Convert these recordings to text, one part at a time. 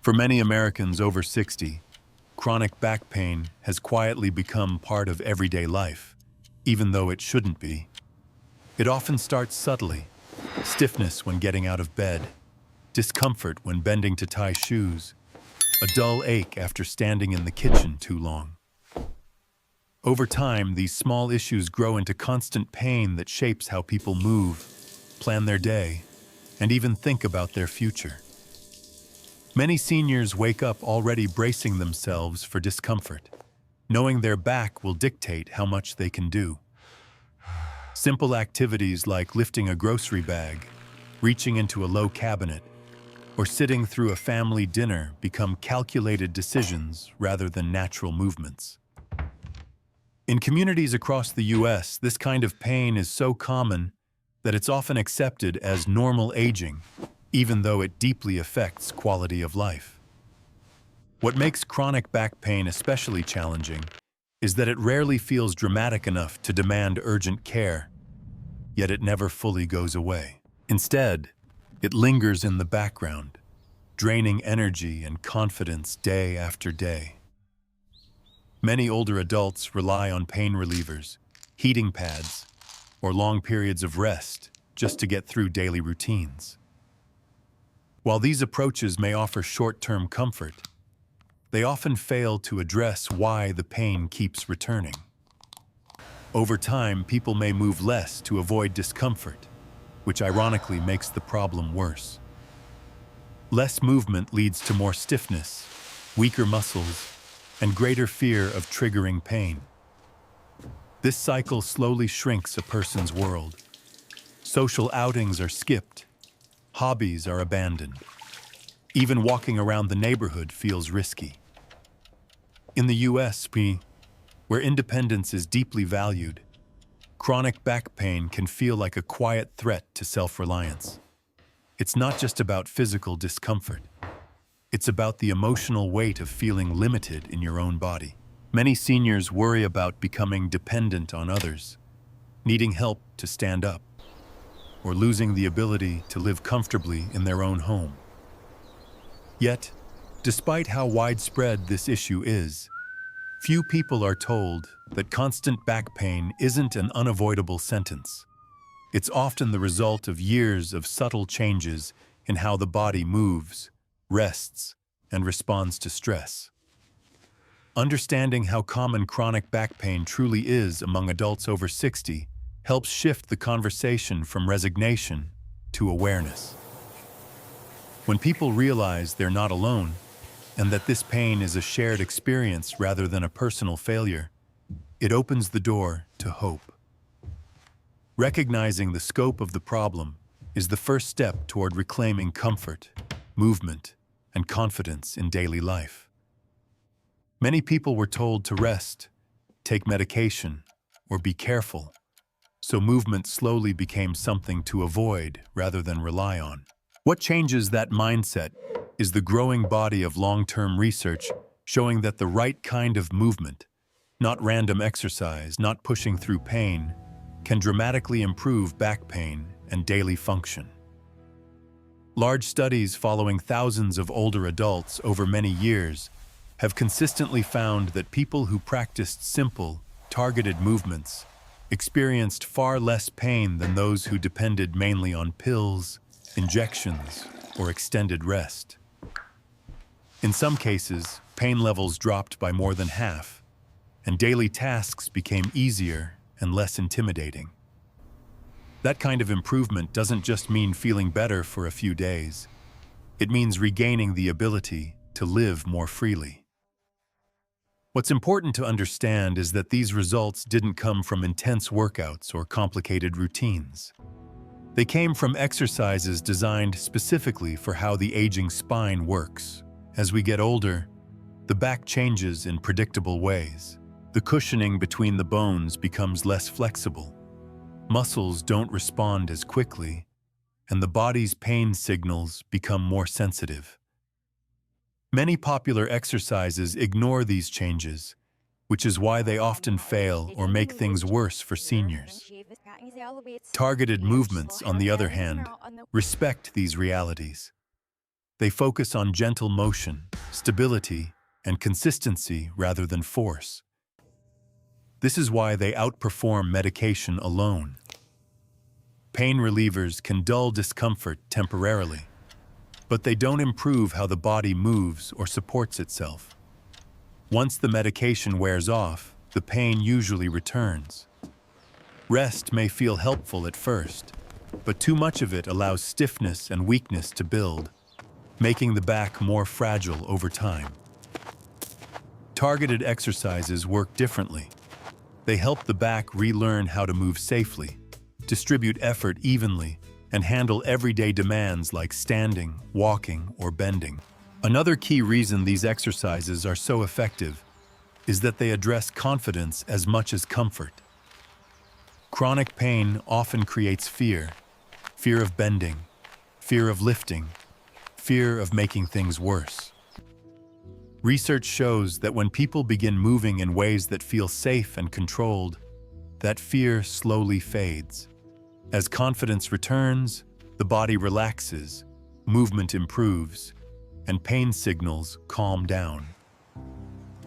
For many Americans over 60, chronic back pain has quietly become part of everyday life, even though it shouldn't be. It often starts subtly: stiffness when getting out of bed, discomfort when bending to tie shoes, a dull ache after standing in the kitchen too long. Over time, these small issues grow into constant pain that shapes how people move, plan their day, and even think about their future. Many seniors wake up already bracing themselves for discomfort, knowing their back will dictate how much they can do. Simple activities like lifting a grocery bag, reaching into a low cabinet, or sitting through a family dinner become calculated decisions rather than natural movements. In communities across the U.S., this kind of pain is so common that it's often accepted as normal aging, even though it deeply affects quality of life. What makes chronic back pain especially challenging is that it rarely feels dramatic enough to demand urgent care, yet it never fully goes away. Instead, it lingers in the background, draining energy and confidence day after day. Many older adults rely on pain relievers, heating pads, or long periods of rest just to get through daily routines. While these approaches may offer short-term comfort, they often fail to address why the pain keeps returning. Over time, people may move less to avoid discomfort, which ironically makes the problem worse. Less movement leads to more stiffness, weaker muscles, and greater fear of triggering pain. This cycle slowly shrinks a person's world. Social outings are skipped, hobbies are abandoned. Even walking around the neighborhood feels risky. In the U.S., where independence is deeply valued, chronic back pain can feel like a quiet threat to self-reliance. It's not just about physical discomfort. It's about the emotional weight of feeling limited in your own body. Many seniors worry about becoming dependent on others, needing help to stand up, or losing the ability to live comfortably in their own home. Yet, despite how widespread this issue is, few people are told that constant back pain isn't an unavoidable sentence. It's often the result of years of subtle changes in how the body moves, rests, and responds to stress. Understanding how common chronic back pain truly is among adults over 60 helps shift the conversation from resignation to awareness. When people realize they're not alone, and that this pain is a shared experience rather than a personal failure, it opens the door to hope. Recognizing the scope of the problem is the first step toward reclaiming comfort, movement, and confidence in daily life. Many people were told to rest, take medication, or be careful, so movement slowly became something to avoid rather than rely on. What changes that mindset is the growing body of long-term research showing that the right kind of movement, not random exercise, not pushing through pain, can dramatically improve back pain and daily function. Large studies following thousands of older adults over many years have consistently found that people who practiced simple, targeted movements experienced far less pain than those who depended mainly on pills, injections, or extended rest. In some cases, pain levels dropped by more than half, and daily tasks became easier and less intimidating. That kind of improvement doesn't just mean feeling better for a few days. It means regaining the ability to live more freely. What's important to understand is that these results didn't come from intense workouts or complicated routines. They came from exercises designed specifically for how the aging spine works. As we get older, the back changes in predictable ways. The cushioning between the bones becomes less flexible. Muscles don't respond as quickly, and the body's pain signals become more sensitive. Many popular exercises ignore these changes, which is why they often fail or make things worse for seniors. Targeted movements, on the other hand, respect these realities. They focus on gentle motion, stability, and consistency rather than force. This is why they outperform medication alone. Pain relievers can dull discomfort temporarily, but they don't improve how the body moves or supports itself. Once the medication wears off, the pain usually returns. Rest may feel helpful at first, but too much of it allows stiffness and weakness to build, making the back more fragile over time. Targeted exercises work differently. They help the back relearn how to move safely, distribute effort evenly, and handle everyday demands like standing, walking, or bending. Another key reason these exercises are so effective is that they address confidence as much as comfort. Chronic pain often creates fear of bending, fear of lifting, fear of making things worse. Research shows that when people begin moving in ways that feel safe and controlled, that fear slowly fades. As confidence returns, the body relaxes, movement improves, and pain signals calm down.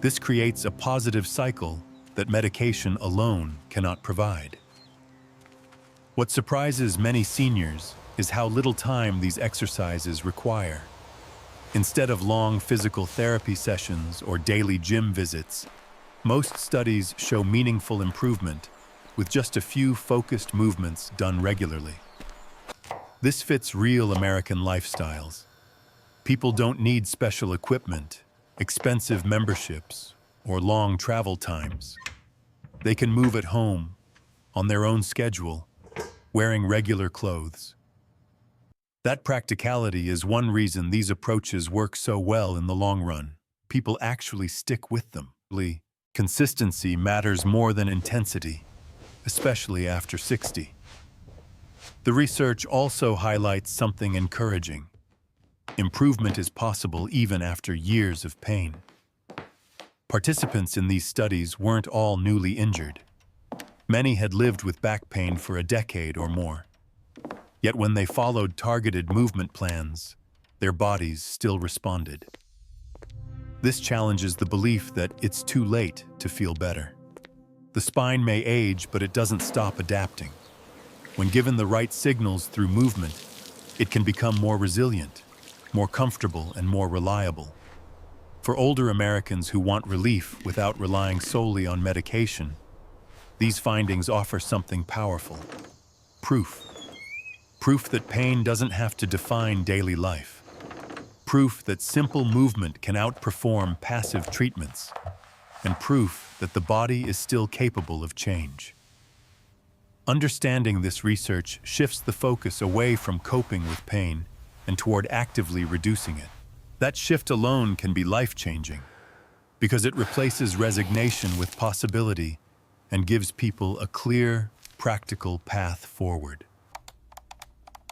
This creates a positive cycle that medication alone cannot provide. What surprises many seniors is how little time these exercises require. Instead of long physical therapy sessions or daily gym visits, most studies show meaningful improvement with just a few focused movements done regularly. This fits real American lifestyles. People don't need special equipment, expensive memberships, or long travel times. They can move at home, on their own schedule, wearing regular clothes. That practicality is one reason these approaches work so well in the long run. People actually stick with them. Consistency matters more than intensity, especially after 60. The research also highlights something encouraging. Improvement is possible even after years of pain. Participants in these studies weren't all newly injured. Many had lived with back pain for a decade or more. Yet when they followed targeted movement plans, their bodies still responded. This challenges the belief that it's too late to feel better. The spine may age, but it doesn't stop adapting. When given the right signals through movement, it can become more resilient, more comfortable, and more reliable. For older Americans who want relief without relying solely on medication, these findings offer something powerful: proof. Proof that pain doesn't have to define daily life. Proof that simple movement can outperform passive treatments. And proof that the body is still capable of change. Understanding this research shifts the focus away from coping with pain and toward actively reducing it. That shift alone can be life-changing, because it replaces resignation with possibility and gives people a clear, practical path forward.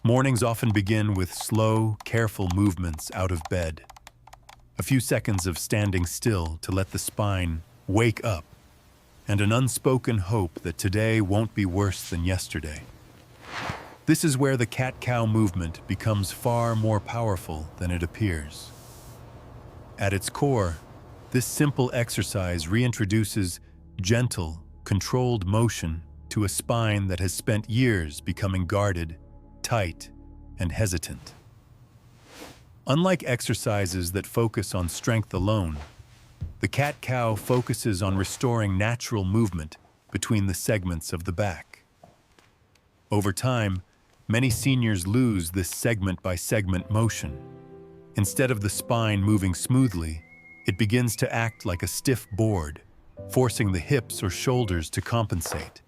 Mornings often begin with slow, careful movements out of bed. A few seconds of standing still to let the spine wake up, and an unspoken hope that today won't be worse than yesterday. This is where the cat-cow movement becomes far more powerful than it appears. At its core, this simple exercise reintroduces gentle, controlled motion to a spine that has spent years becoming guarded, tight, and hesitant. Unlike exercises that focus on strength alone, the cat-cow focuses on restoring natural movement between the segments of the back. Over time, many seniors lose this segment-by-segment motion. Instead of the spine moving smoothly, it begins to act like a stiff board, forcing the hips or shoulders to compensate.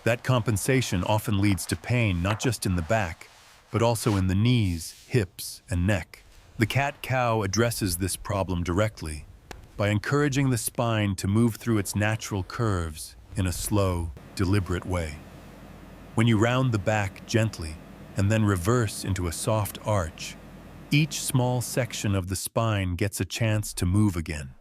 That compensation often leads to pain not just in the back, but also in the knees, hips, and neck. The cat-cow addresses this problem directly by encouraging the spine to move through its natural curves in a slow, deliberate way. When you round the back gently and then reverse into a soft arch, each small section of the spine gets a chance to move again.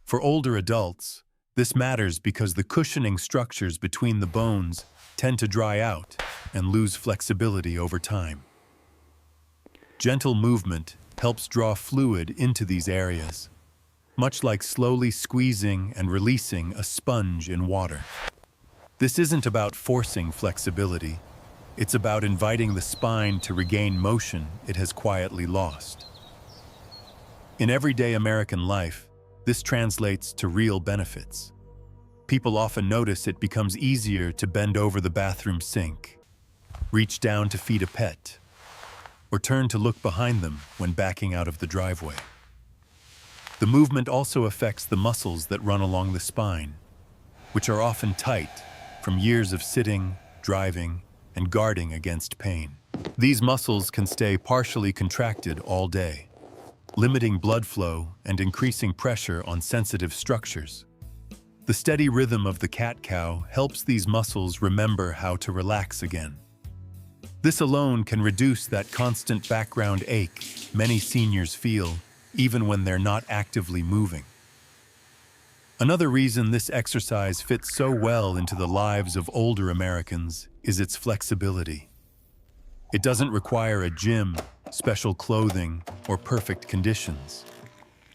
For older adults, this matters because the cushioning structures between the bones tend to dry out and lose flexibility over time. Gentle movement helps draw fluid into these areas, much like slowly squeezing and releasing a sponge in water. This isn't about forcing flexibility. It's about inviting the spine to regain motion it has quietly lost. In everyday American life, this translates to real benefits. People often notice it becomes easier to bend over the bathroom sink, reach down to feed a pet, or turn to look behind them when backing out of the driveway. The movement also affects the muscles that run along the spine, which are often tight from years of sitting, driving, and guarding against pain. These muscles can stay partially contracted all day, limiting blood flow and increasing pressure on sensitive structures. The steady rhythm of the cat-cow helps these muscles remember how to relax again. This alone can reduce that constant background ache many seniors feel even when they're not actively moving. Another reason this exercise fits so well into the lives of older Americans is its flexibility. It doesn't require a gym, special clothing, or perfect conditions.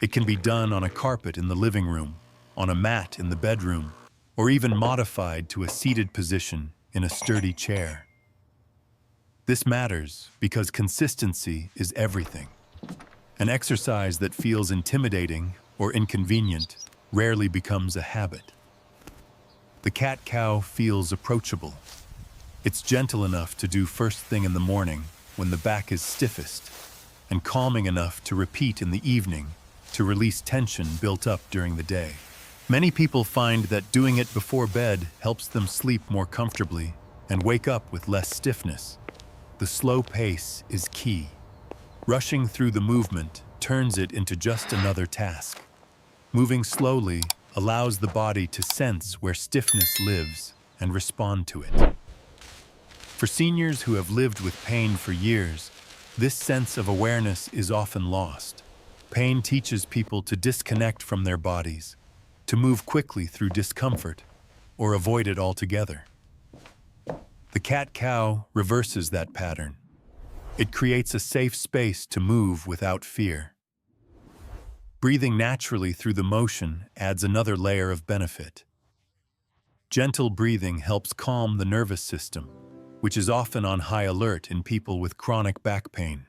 It can be done on a carpet in the living room, on a mat in the bedroom, or even modified to a seated position in a sturdy chair. This matters because consistency is everything. An exercise that feels intimidating or inconvenient rarely becomes a habit. The cat-cow feels approachable. It's gentle enough to do first thing in the morning when the back is stiffest, and calming enough to repeat in the evening to release tension built up during the day. Many people find that doing it before bed helps them sleep more comfortably and wake up with less stiffness. The slow pace is key. Rushing through the movement turns it into just another task. Moving slowly allows the body to sense where stiffness lives and respond to it. For seniors who have lived with pain for years, this sense of awareness is often lost. Pain teaches people to disconnect from their bodies, to move quickly through discomfort, or avoid it altogether. The cat-cow reverses that pattern. It creates a safe space to move without fear. Breathing naturally through the motion adds another layer of benefit. Gentle breathing helps calm the nervous system, which is often on high alert in people with chronic back pain.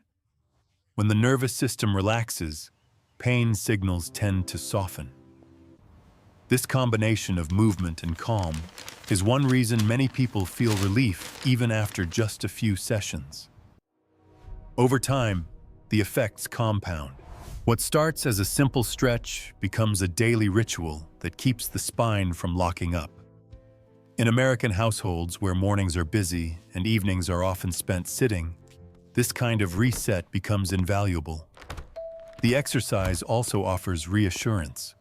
When the nervous system relaxes, pain signals tend to soften. This combination of movement and calm is one reason many people feel relief even after just a few sessions. Over time, the effects compound. What starts as a simple stretch becomes a daily ritual that keeps the spine from locking up. In American households where mornings are busy and evenings are often spent sitting, this kind of reset becomes invaluable. The exercise also offers reassurance.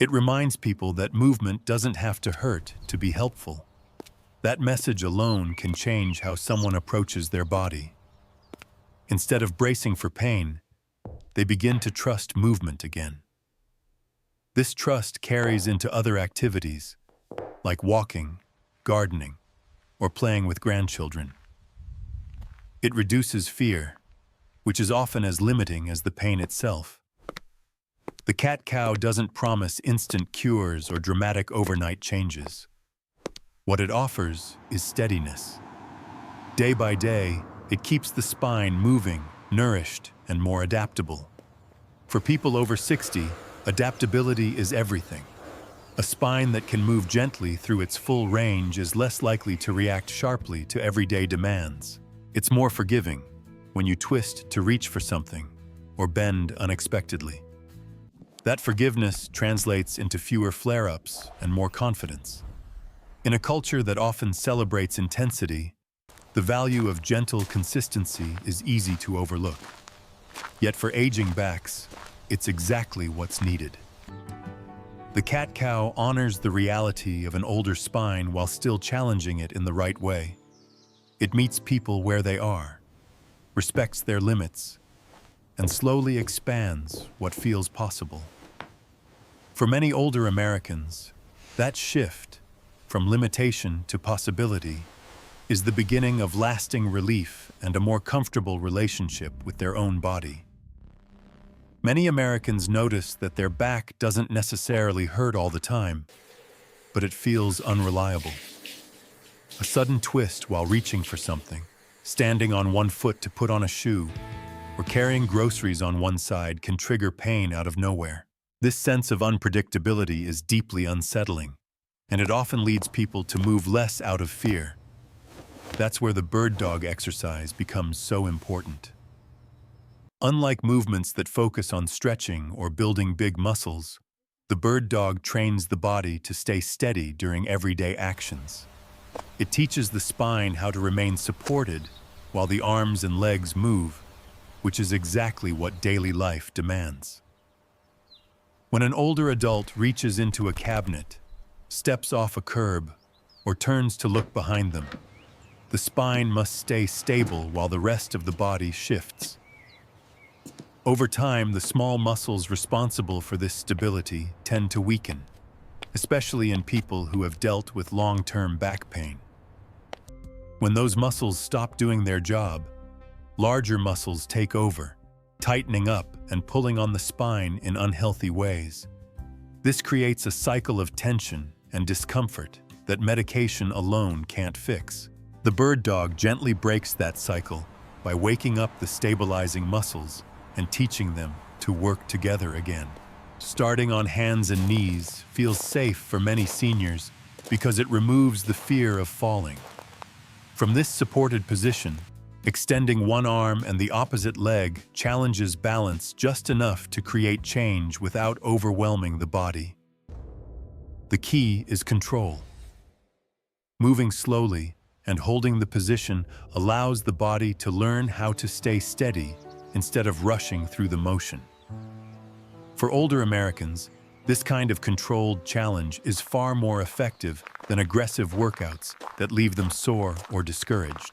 It reminds people that movement doesn't have to hurt to be helpful. That message alone can change how someone approaches their body. Instead of bracing for pain, they begin to trust movement again. This trust carries into other activities, like walking, gardening, or playing with grandchildren. It reduces fear, which is often as limiting as the pain itself. The cat-cow doesn't promise instant cures or dramatic overnight changes. What it offers is steadiness. Day by day, it keeps the spine moving, nourished, and more adaptable. For people over 60, adaptability is everything. A spine that can move gently through its full range is less likely to react sharply to everyday demands. It's more forgiving when you twist to reach for something or bend unexpectedly. That forgiveness translates into fewer flare-ups and more confidence. In a culture that often celebrates intensity, the value of gentle consistency is easy to overlook. Yet for aging backs, it's exactly what's needed. The cat-cow honors the reality of an older spine while still challenging it in the right way. It meets people where they are, respects their limits, and slowly expands what feels possible. For many older Americans, that shift from limitation to possibility is the beginning of lasting relief and a more comfortable relationship with their own body. Many Americans notice that their back doesn't necessarily hurt all the time, but it feels unreliable. A sudden twist while reaching for something, standing on one foot to put on a shoe, or carrying groceries on one side can trigger pain out of nowhere. This sense of unpredictability is deeply unsettling, and it often leads people to move less out of fear. That's where the bird dog exercise becomes so important. Unlike movements that focus on stretching or building big muscles, the bird dog trains the body to stay steady during everyday actions. It teaches the spine how to remain supported while the arms and legs move, which is exactly what daily life demands. When an older adult reaches into a cabinet, steps off a curb, or turns to look behind them, the spine must stay stable while the rest of the body shifts. Over time, the small muscles responsible for this stability tend to weaken, especially in people who have dealt with long-term back pain. When those muscles stop doing their job, larger muscles take over, tightening up and pulling on the spine in unhealthy ways. This creates a cycle of tension and discomfort that medication alone can't fix. The bird dog gently breaks that cycle by waking up the stabilizing muscles and teaching them to work together again. Starting on hands and knees feels safe for many seniors because it removes the fear of falling. From this supported position, extending one arm and the opposite leg challenges balance just enough to create change without overwhelming the body. The key is control. Moving slowly and holding the position allows the body to learn how to stay steady instead of rushing through the motion. For older Americans, this kind of controlled challenge is far more effective than aggressive workouts that leave them sore or discouraged.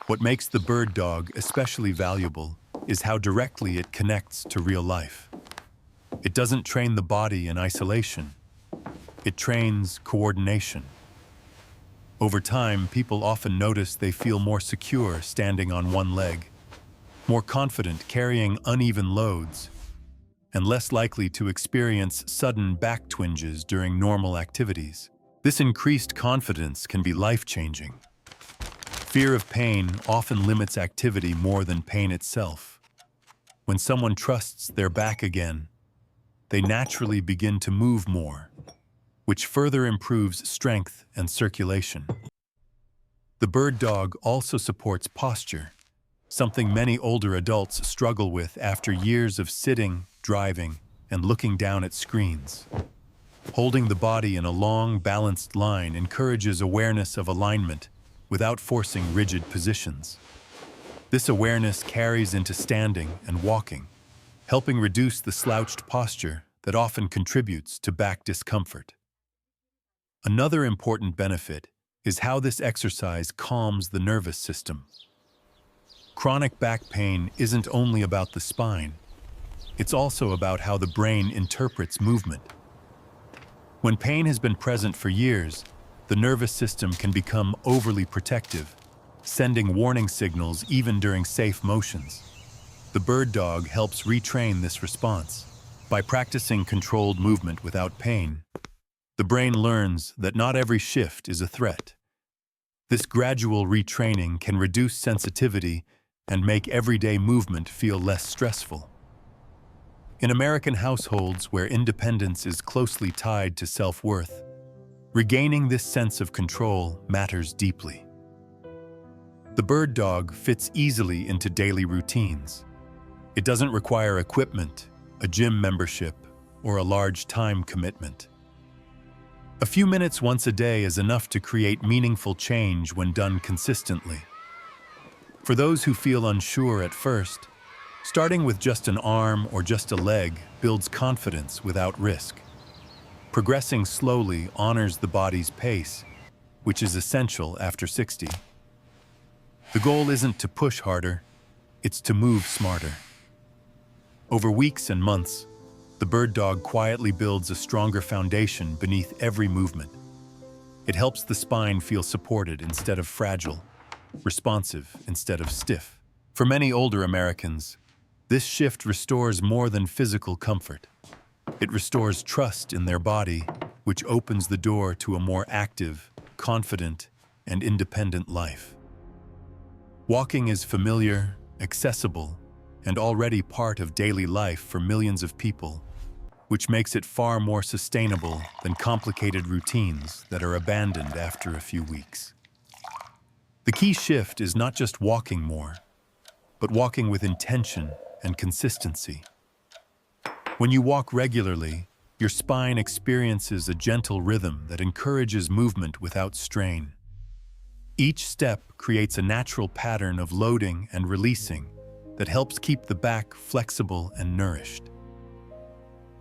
What makes the bird dog especially valuable is how directly it connects to real life. It doesn't train the body in isolation. It trains coordination. Over time, people often notice they feel more secure standing on one leg, more confident carrying uneven loads, and less likely to experience sudden back twinges during normal activities. This increased confidence can be life-changing. Fear of pain often limits activity more than pain itself. When someone trusts their back again, they naturally begin to move more, which further improves strength and circulation. The bird dog also supports posture, something many older adults struggle with after years of sitting, driving, and looking down at screens. Holding the body in a long, balanced line encourages awareness of alignment without forcing rigid positions. This awareness carries into standing and walking, helping reduce the slouched posture that often contributes to back discomfort. Another important benefit is how this exercise calms the nervous system. Chronic back pain isn't only about the spine, it's also about how the brain interprets movement. When pain has been present for years, the nervous system can become overly protective, sending warning signals even during safe motions. The bird dog helps retrain this response. By practicing controlled movement without pain, the brain learns that not every shift is a threat. This gradual retraining can reduce sensitivity and make everyday movement feel less stressful. In American households where independence is closely tied to self-worth, regaining this sense of control matters deeply. The bird dog fits easily into daily routines. It doesn't require equipment, a gym membership, or a large time commitment. A few minutes once a day is enough to create meaningful change when done consistently. For those who feel unsure at first, starting with just an arm or just a leg builds confidence without risk. Progressing slowly honors the body's pace, which is essential after 60. The goal isn't to push harder, it's to move smarter. Over weeks and months, the bird dog quietly builds a stronger foundation beneath every movement. It helps the spine feel supported instead of fragile, responsive instead of stiff. For many older Americans, this shift restores more than physical comfort. It restores trust in their body, which opens the door to a more active, confident, and independent life. Walking is familiar, accessible, and already part of daily life for millions of people, which makes it far more sustainable than complicated routines that are abandoned after a few weeks. The key shift is not just walking more, but walking with intention and consistency. When you walk regularly, your spine experiences a gentle rhythm that encourages movement without strain. Each step creates a natural pattern of loading and releasing that helps keep the back flexible and nourished.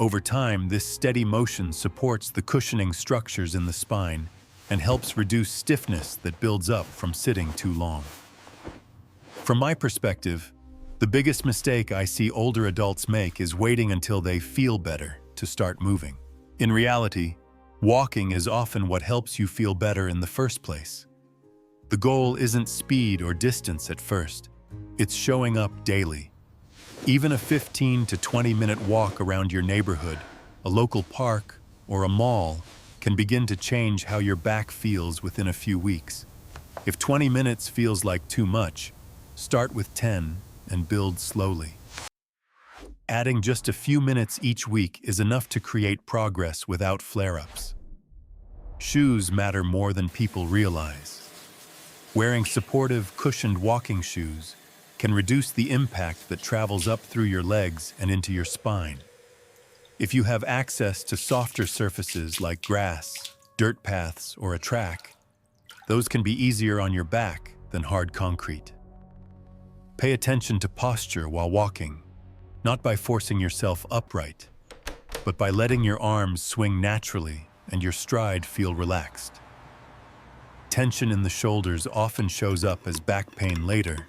Over time, this steady motion supports the cushioning structures in the spine and helps reduce stiffness that builds up from sitting too long. From my perspective, the biggest mistake I see older adults make is waiting until they feel better to start moving. In reality, walking is often what helps you feel better in the first place. The goal isn't speed or distance at first, it's showing up daily. Even a 15 to 20-minute walk around your neighborhood, a local park, or a mall can begin to change how your back feels within a few weeks. If 20 minutes feels like too much, start with 10 and build slowly. Adding just a few minutes each week is enough to create progress without flare-ups. Shoes matter more than people realize. Wearing supportive, cushioned walking shoes can reduce the impact that travels up through your legs and into your spine. If you have access to softer surfaces like grass, dirt paths, or a track, those can be easier on your back than hard concrete. Pay attention to posture while walking, not by forcing yourself upright, but by letting your arms swing naturally and your stride feel relaxed. Tension in the shoulders often shows up as back pain later,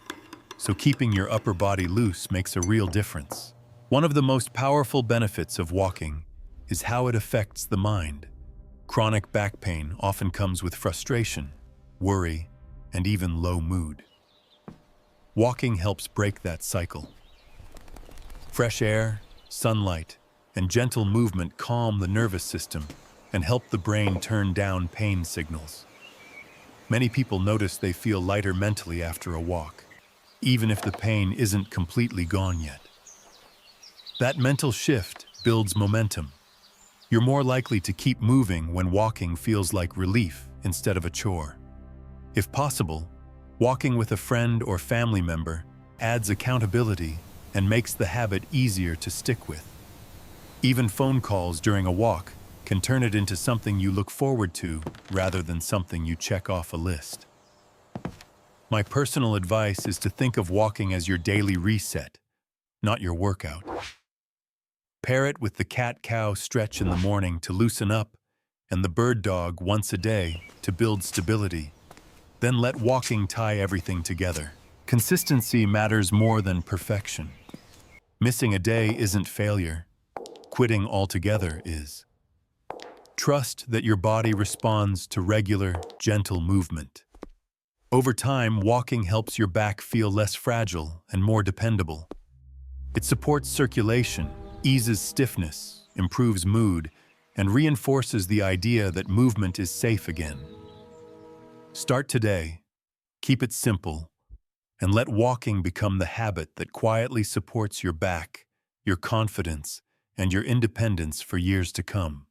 so keeping your upper body loose makes a real difference. One of the most powerful benefits of walking is how it affects the mind. Chronic back pain often comes with frustration, worry, and even low mood. Walking helps break that cycle. Fresh air, sunlight, and gentle movement calm the nervous system and help the brain turn down pain signals. Many people notice they feel lighter mentally after a walk, even if the pain isn't completely gone yet. That mental shift builds momentum. You're more likely to keep moving when walking feels like relief instead of a chore. If possible, walking with a friend or family member adds accountability and makes the habit easier to stick with. Even phone calls during a walk can turn it into something you look forward to rather than something you check off a list. My personal advice is to think of walking as your daily reset, not your workout. Pair it with the cat-cow stretch in the morning to loosen up and the bird dog once a day to build stability. Then let walking tie everything together. Consistency matters more than perfection. Missing a day isn't failure. Quitting altogether is. Trust that your body responds to regular, gentle movement. Over time, walking helps your back feel less fragile and more dependable. It supports circulation, eases stiffness, improves mood, and reinforces the idea that movement is safe again. Start today, keep it simple, and let walking become the habit that quietly supports your back, your confidence, and your independence for years to come.